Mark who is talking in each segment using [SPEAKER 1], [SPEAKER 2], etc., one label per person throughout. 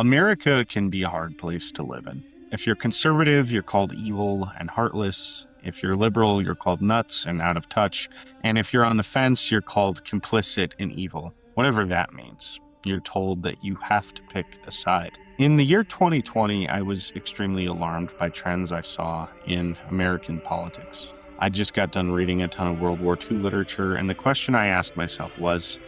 [SPEAKER 1] America can be a hard place to live in. If you're conservative, you're called evil and heartless. If you're liberal, you're called nuts and out of touch. And if you're on the fence, you're called complicit in evil. Whatever that means. You're told that you have to pick a side. In the year 2020, I was extremely alarmed by trends I saw in American politics. I just got done reading a ton of World War II literature, and the question I asked myself was,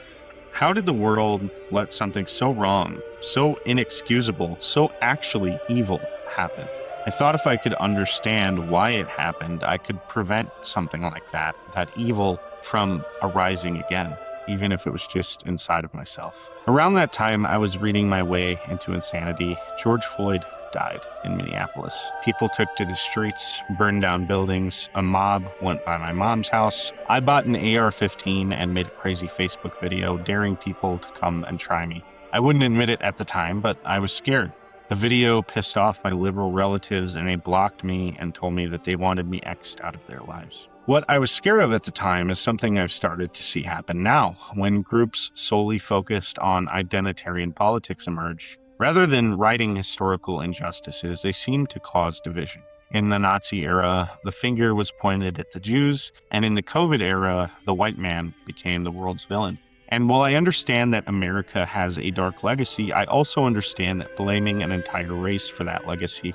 [SPEAKER 1] how did the world let something so wrong, so inexcusable, so actually evil happen? I thought if I could understand why it happened, I could prevent something like that evil from arising again, even if it was just inside of myself. Around that time, I was reading my way into insanity. George Floyd died in Minneapolis. People took to the streets, burned down buildings. A mob went by my mom's house. I bought an AR-15 and made a crazy Facebook video daring people to come and try me. I wouldn't admit it at the time, but I was scared. The video pissed off my liberal relatives, and they blocked me and told me that they wanted me X'd out of their lives. What I was scared of at the time is something I've started to see happen now, when groups solely focused on identitarian politics emerge. Rather than righting historical injustices, they seem to cause division. In the Nazi era, the finger was pointed at the Jews, and in the COVID era, the white man became the world's villain. And while I understand that America has a dark legacy, I also understand that blaming an entire race for that legacy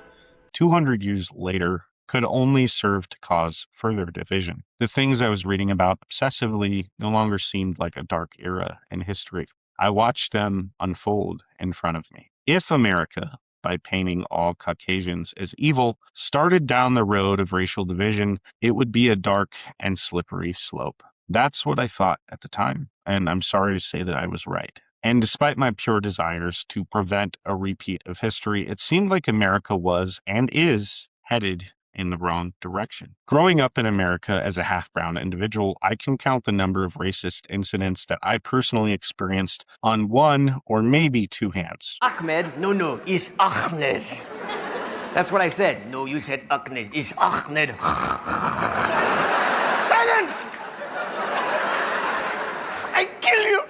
[SPEAKER 1] 200 years later could only serve to cause further division. The things I was reading about obsessively no longer seemed like a dark era in history. I watched them unfold in front of me. If America, by painting all Caucasians as evil, started down the road of racial division, it would be a dark and slippery slope. That's what I thought at the time, and I'm sorry to say that I was right. And despite my pure desires to prevent a repeat of history, it seemed like America was and is headed in the wrong direction. Growing up in America as a half-brown individual, I can count the number of racist incidents that I personally experienced on one or maybe two hands.
[SPEAKER 2] Ahmed, no, it's Ahmed. That's what I said. No, you said Ahmed. It's Ahmed. Silence! I kill you!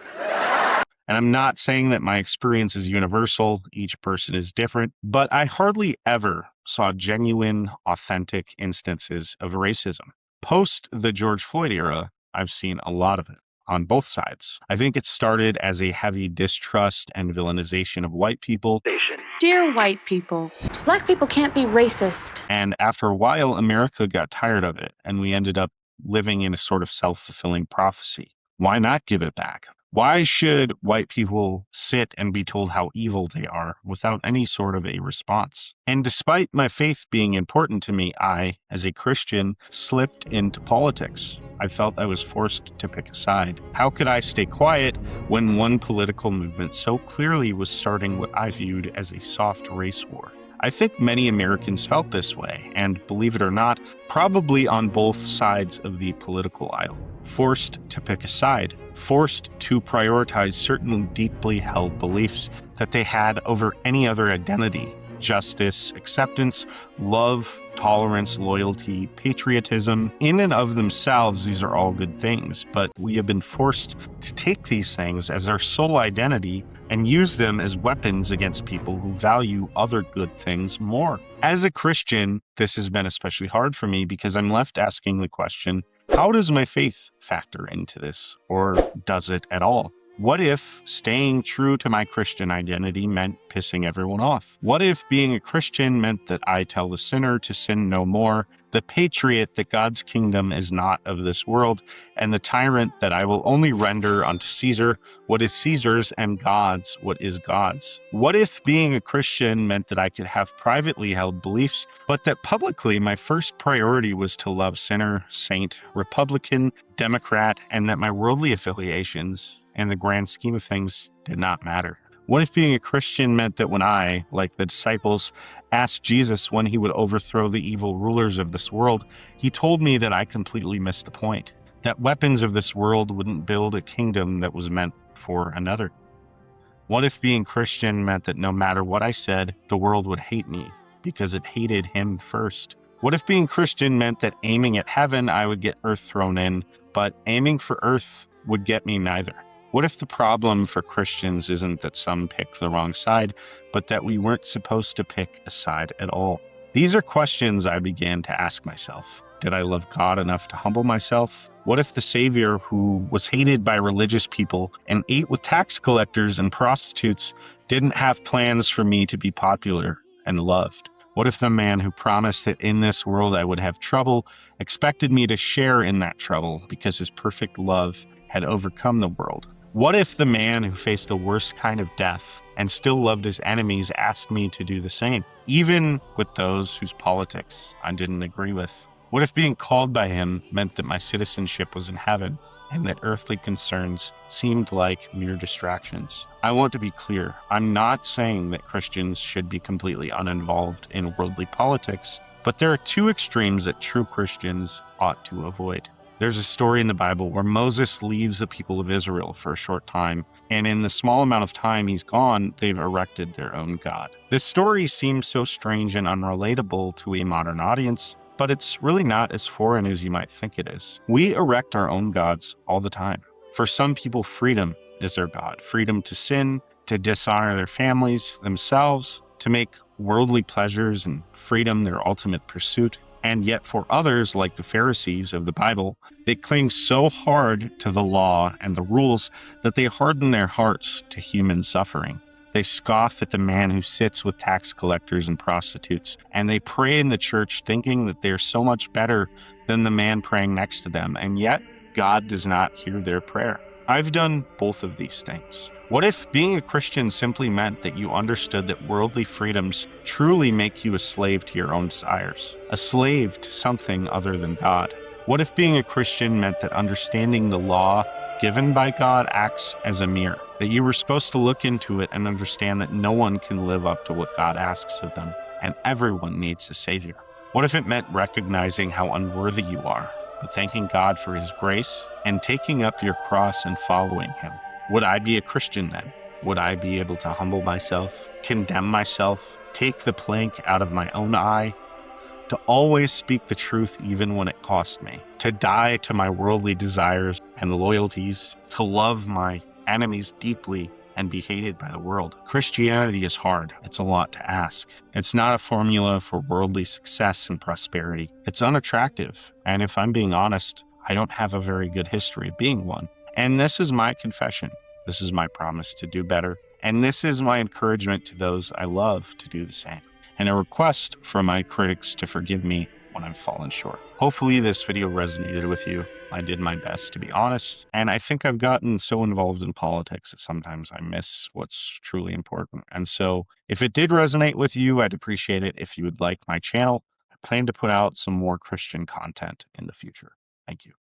[SPEAKER 1] And I'm not saying that my experience is universal, each person is different, but I hardly ever saw genuine, authentic instances of racism. Post the George Floyd era, I've seen a lot of it on both sides. I think it started as a heavy distrust and villainization of white people.
[SPEAKER 3] Dear white people, black people can't be racist.
[SPEAKER 1] And after a while, America got tired of it, and we ended up living in a sort of self-fulfilling prophecy. Why not give it back? Why should white people sit and be told how evil they are without any sort of a response? And despite my faith being important to me, I, as a Christian, slipped into politics. I felt I was forced to pick a side. How could I stay quiet when one political movement so clearly was starting what I viewed as a soft race war? I think many Americans felt this way, and believe it or not, probably on both sides of the political aisle. Forced to pick a side, forced to prioritize certain deeply held beliefs that they had over any other identity. Justice, acceptance, love, tolerance, loyalty, patriotism. In and of themselves, these are all good things, but we have been forced to take these things as our sole identity and use them as weapons against people who value other good things more. As a Christian, this has been especially hard for me because I'm left asking the question, how does my faith factor into this? Or does it at all? What if staying true to my Christian identity meant pissing everyone off? What if being a Christian meant that I tell the sinner to sin no more, the patriot that God's kingdom is not of this world, and the tyrant that I will only render unto Caesar what is Caesar's and God's what is God's? What if being a Christian meant that I could have privately held beliefs, but that publicly my first priority was to love sinner, saint, Republican, Democrat, and that my worldly affiliations in the grand scheme of things did not matter? What if being a Christian meant that when I, like the disciples, asked Jesus when he would overthrow the evil rulers of this world, he told me that I completely missed the point, that weapons of this world wouldn't build a kingdom that was meant for another? What if being Christian meant that no matter what I said, the world would hate me because it hated him first? What if being Christian meant that aiming at heaven, I would get earth thrown in, but aiming for earth would get me neither? What if the problem for Christians isn't that some pick the wrong side, but that we weren't supposed to pick a side at all? These are questions I began to ask myself. Did I love God enough to humble myself? What if the Savior, who was hated by religious people and ate with tax collectors and prostitutes, didn't have plans for me to be popular and loved? What if the man who promised that in this world I would have trouble expected me to share in that trouble because his perfect love had overcome the world? What if the man who faced the worst kind of death and still loved his enemies asked me to do the same, even with those whose politics I didn't agree with? What if being called by him meant that my citizenship was in heaven and that earthly concerns seemed like mere distractions? I want to be clear. I'm not saying that Christians should be completely uninvolved in worldly politics, but there are two extremes that true Christians ought to avoid. There's a story in the Bible where Moses leaves the people of Israel for a short time, and in the small amount of time he's gone, they've erected their own God. This story seems so strange and unrelatable to a modern audience, but it's really not as foreign as you might think it is. We erect our own gods all the time. For some people, freedom is their God. Freedom to sin, to dishonor their families, themselves, to make worldly pleasures and freedom their ultimate pursuit. And yet for others, like the Pharisees of the Bible, they cling so hard to the law and the rules that they harden their hearts to human suffering. They scoff at the man who sits with tax collectors and prostitutes, and they pray in the church thinking that they're so much better than the man praying next to them, and yet God does not hear their prayer. I've done both of these things. What if being a Christian simply meant that you understood that worldly freedoms truly make you a slave to your own desires, a slave to something other than God? What if being a Christian meant that understanding the law given by God acts as a mirror, that you were supposed to look into it and understand that no one can live up to what God asks of them, and everyone needs a Savior? What if it meant recognizing how unworthy you are, but thanking God for His grace and taking up your cross and following Him? Would I be a Christian then? Would I be able to humble myself, condemn myself, take the plank out of my own eye, to always speak the truth even when it cost me, to die to my worldly desires and loyalties, to love my enemies deeply and be hated by the world? Christianity is hard. It's a lot to ask. It's not a formula for worldly success and prosperity. It's unattractive. And if I'm being honest, I don't have a very good history of being one. And this is my confession. This is my promise to do better. And this is my encouragement to those I love to do the same, and a request from my critics to forgive me when I've fallen short. Hopefully this video resonated with you. I did my best to be honest, and I think I've gotten so involved in politics that sometimes I miss what's truly important. And so if it did resonate with you, I'd appreciate it if you would like my channel. I plan to put out some more Christian content in the future. Thank you.